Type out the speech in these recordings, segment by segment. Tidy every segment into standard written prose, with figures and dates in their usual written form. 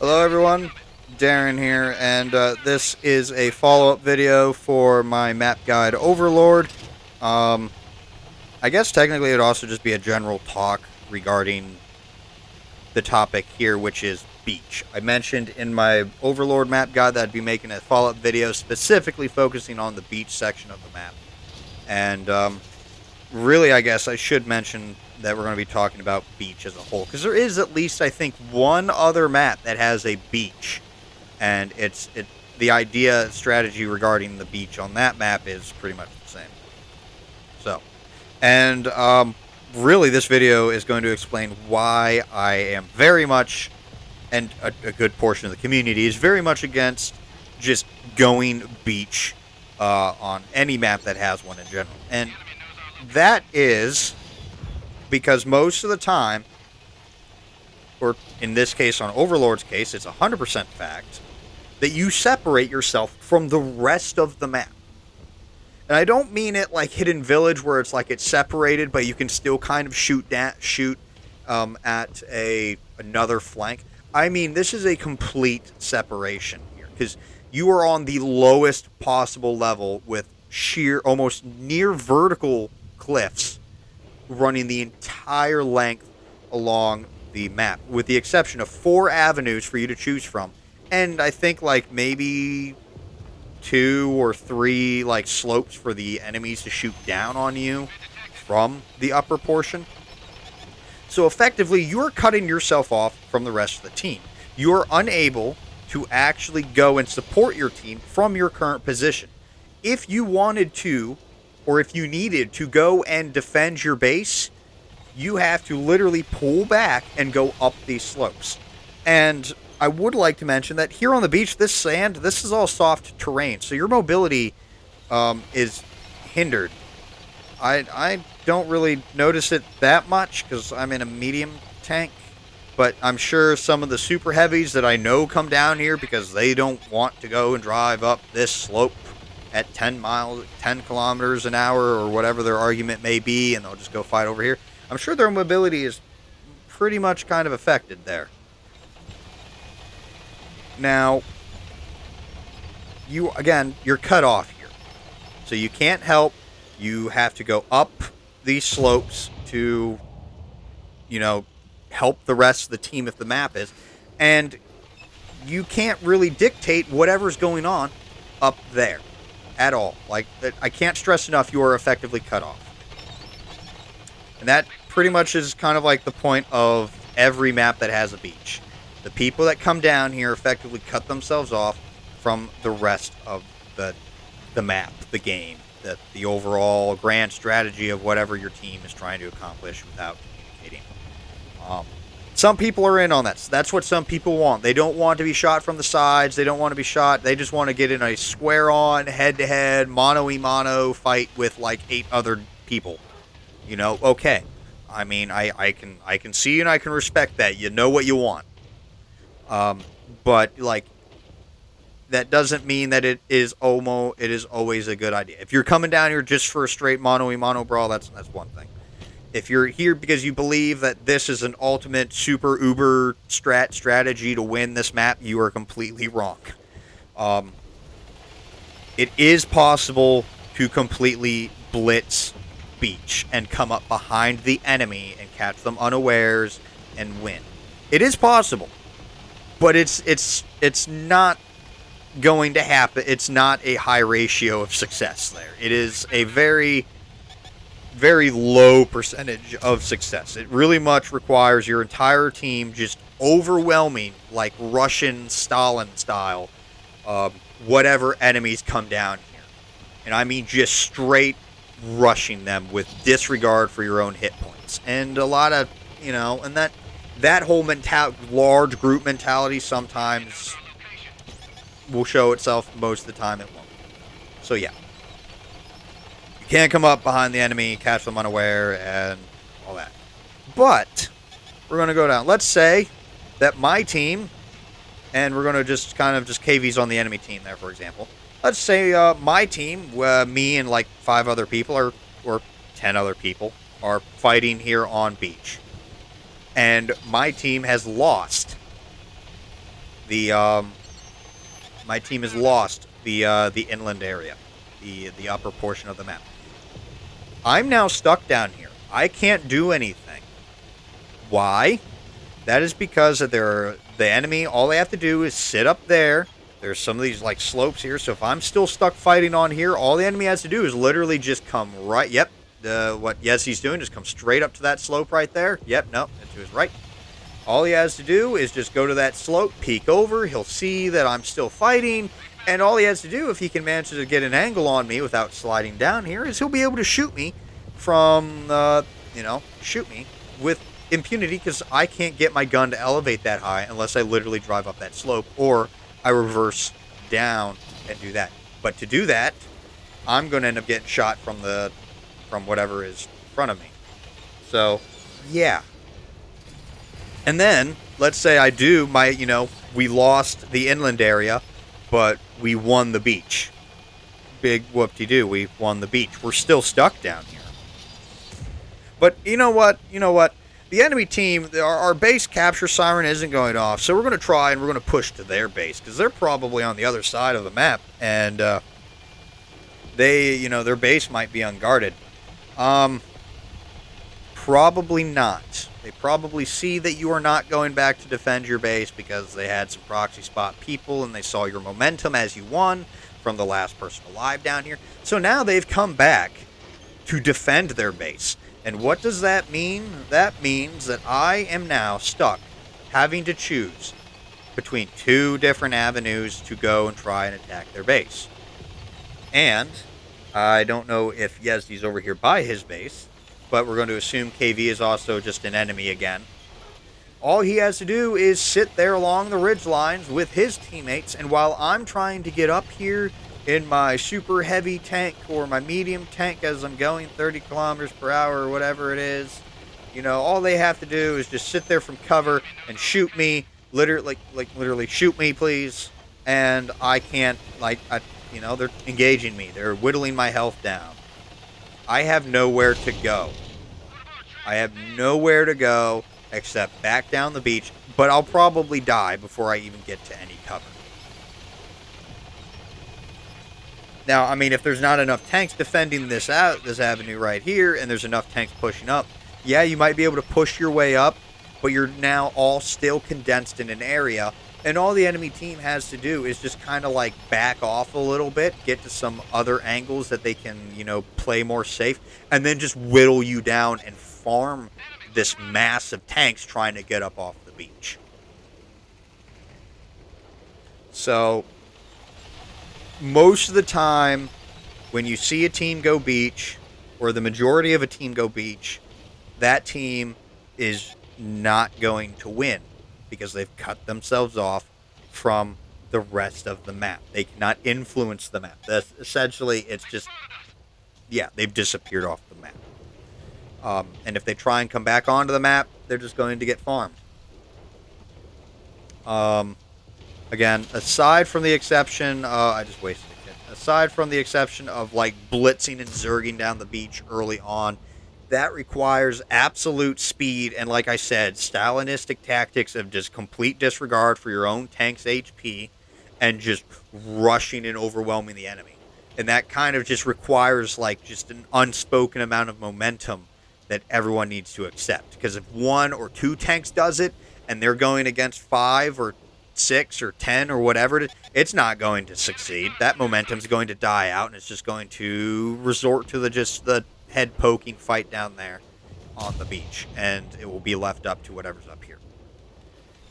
Hello everyone, Darren here, and this is a follow-up video for my map guide Overlord. Um, I guess technically it would also just be a general talk regarding the topic here, which is beach. I mentioned in my Overlord map guide that I'd be making a follow-up video specifically focusing on the beach section of the map. And really, I guess I should mention that we're going to be talking about beach as a whole, because there is at least, I think, one other map that has a beach, and the idea strategy regarding the beach on that map is pretty much the same. So, and really, this video is going to explain why I am very much, and a good portion of the community is very much against just going beach on any map that has one in general, and that is because most of the time, or in this case, on Overlord's case, it's 100% fact that you separate yourself from the rest of the map. And I don't mean it like Hidden Village, where it's like it's separated, but you can still kind of shoot at another flank. I mean, this is a complete separation here, because you are on the lowest possible level with sheer, almost near vertical cliffs running the entire length along the map, with the exception of 4 avenues for you to choose from, and I think like maybe 2 or 3 like slopes for the enemies to shoot down on you from the upper portion. So effectively, you're cutting yourself off from the rest of the team. You're unable to actually go and support your team from your current position. If you wanted to, or if you needed to go and defend your base, you have to literally pull back and go up these slopes. And I would like to mention that here on the beach, this is all soft terrain, so your mobility is hindered. I don't really notice it that much because I'm in a medium tank, but I'm sure some of the super heavies that I know come down here because they don't want to go and drive up this slope at 10 kilometers an hour, or whatever their argument may be, and they'll just go fight over here. I'm sure their mobility is pretty much kind of affected there. Now, you're cut off here. So you can't help. You have to go up these slopes to, help the rest of the team if the map is. And you can't really dictate whatever's going on up there at all. Like, I can't stress enough, you are effectively cut off. And that pretty much is kind of like the point of every map that has a beach. The people that come down here effectively cut themselves off from the rest of the map, the game, the overall grand strategy of whatever your team is trying to accomplish without communicating. Some people are in on that. So that's what some people want. They don't want to be shot from the sides. They don't want to be shot. They just want to get in a square-on, head-to-head, mano-y-mano fight with like 8 other people. Okay. I mean, I can see and I can respect that. You know what you want. But like, that doesn't mean that it is always a good idea. If you're coming down here just for a straight mano-y-mano brawl, that's one thing. If you're here because you believe that this is an ultimate super uber strategy to win this map, you are completely wrong. It is possible to completely blitz beach and come up behind the enemy and catch them unawares and win. It is possible, but it's not going to happen. It's not a high ratio of success there. It is a very, very low percentage of success. It really much requires your entire team just overwhelming, like Russian Stalin style, whatever enemies come down here. And I mean just straight rushing them with disregard for your own hit points. And a lot of, and that whole large group mentality sometimes will show itself. Most of the time it won't. So yeah. You can't come up behind the enemy, catch them unaware, and all that. But we're going to go down. Let's say that my team, and we're going to just kind of just KVs on the enemy team there, for example. Let's say my team, me and like 5 other people, or 10 other people, are fighting here on beach. And my team has lost. The my team has lost the inland area, the upper portion of the map. I'm now stuck down here. I can't do anything. Why? That is because of the enemy. All they have to do is sit up there. There's some of these like slopes here. So if I'm still stuck fighting on here, all the enemy has to do is literally just come right. Yep. What Yezzy's doing, just come straight up to that slope right there. Yep. No, to his right. All he has to do is just go to that slope, peek over. He'll see that I'm still fighting. And all he has to do, if he can manage to get an angle on me without sliding down here, is he'll be able to shoot me from, shoot me with impunity, because I can't get my gun to elevate that high unless I literally drive up that slope or I reverse down and do that. But to do that, I'm going to end up getting shot from whatever is in front of me. So, yeah. And then, let's say I do we lost the inland area, but we won the beach. Big whoop-de-doo, we won the beach. We're still stuck down here. But you know what? The enemy team, our base capture siren isn't going off, so we're going to try and we're going to push to their base, because they're probably on the other side of the map, and their base might be unguarded. Probably not. They probably see that you are not going back to defend your base because they had some proxy spot people and they saw your momentum as you won from the last person alive down here. So now they've come back to defend their base. And what does that mean? That means that I am now stuck having to choose between two different avenues to go and try and attack their base. And I don't know if Yezdi's over here by his base, but we're going to assume KV is also just an enemy again. All he has to do is sit there along the ridge lines with his teammates, and while I'm trying to get up here in my super heavy tank or my medium tank as I'm going 30 kilometers per hour or whatever it is, all they have to do is just sit there from cover and shoot me, literally shoot me, please. And I can't, they're engaging me. They're whittling my health down. I have nowhere to go. I have nowhere to go except back down the beach, but I'll probably die before I even get to any cover. Now, if there's not enough tanks defending this avenue right here, and there's enough tanks pushing up, yeah, you might be able to push your way up, but you're now all still condensed in an area, and all the enemy team has to do is just kind of back off a little bit, get to some other angles that they can, play more safe, and then just whittle you down and farm this mass of tanks trying to get up off the beach. So, most of the time, when you see a team go beach, or the majority of a team go beach, that team is not going to win, because they've cut themselves off from the rest of the map. They cannot influence the map. That's essentially, it's just, they've disappeared off the map. And if they try and come back onto the map, they're just going to get farmed. Again, aside from the exception, I just wasted a kid. Aside from the exception of blitzing and zerging down the beach early on, that requires absolute speed and, like I said, Stalinistic tactics of just complete disregard for your own tank's HP and just rushing and overwhelming the enemy. And that kind of just requires just an unspoken amount of momentum that everyone needs to accept. Because if one or two tanks does it and they're going against 5 or 6 or 10 or whatever, it's not going to succeed. That momentum's going to die out, and it's just going to resort to the head poking fight down there on the beach, and it will be left up to whatever's up here.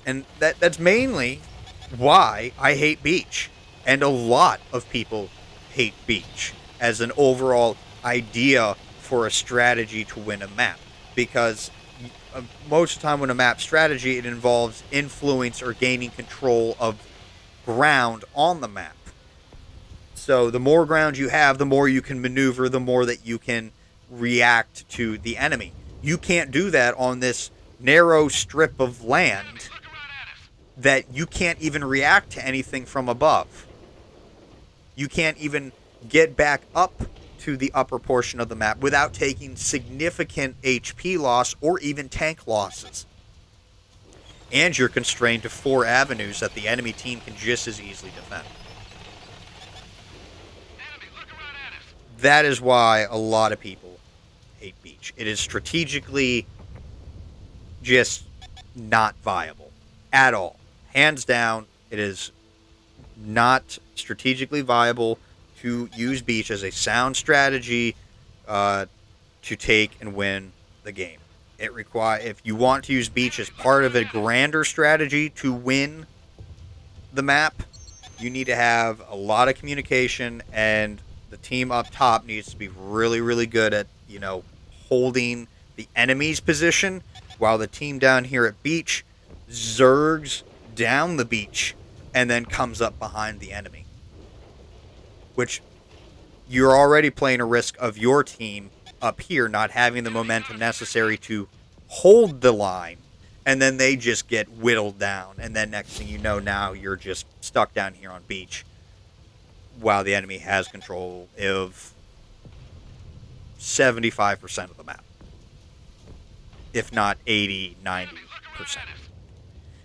And that's mainly why I hate beach, and a lot of people hate beach as an overall idea for a strategy to win a map, because most of the time when a map strategy, it involves influence or gaining control of ground on the map. So the more ground you have, the more you can maneuver, the more that you can react to the enemy. You can't do that on this narrow strip of land that you can't even react to anything from above. You can't even get back up to the upper portion of the map without taking significant HP loss or even tank losses. and you're constrained to 4 avenues that the enemy team can just as easily defend. That is why a lot of people hate Beach. It is strategically just not viable at all. Hands down, it is not strategically viable to use Beach as a sound strategy to take and win the game. If you want to use Beach as part of a grander strategy to win the map, you need to have a lot of communication, and the team up top needs to be really, really good at, holding the enemy's position, while the team down here at Beach zergs down the beach and then comes up behind the enemy. Which you're already playing a risk of your team up here not having the momentum necessary to hold the line, and then they just get whittled down, and then next thing you know, now you're just stuck down here on Beach while the enemy has control of 75% of the map, if not 80, 90%.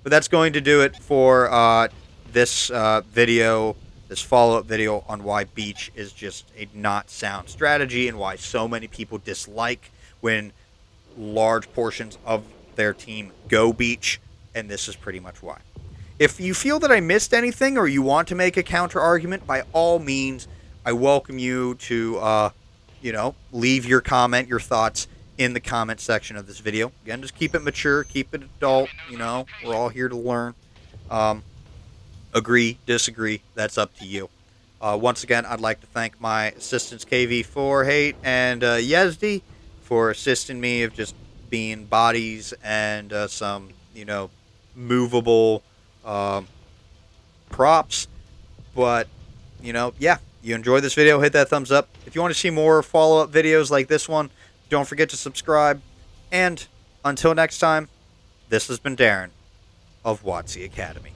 But that's going to do it for this video, this follow-up video on why Beach is just a not sound strategy and why so many people dislike when large portions of their team go Beach, and this is pretty much why. If you feel that I missed anything or you want to make a counter argument, by all means, I welcome you to, leave your comment, your thoughts in the comment section of this video. Again, just keep it mature, keep it adult. We're all here to learn. Agree, disagree, that's up to you. Once again, I'd like to thank my assistants KV4 Hate and Yezdi for assisting me of just being bodies and some, movable props. But, yeah, you enjoyed this video, hit that thumbs up. If you want to see more follow-up videos like this one, don't forget to subscribe. And until next time, this has been Darren of WotC Academy.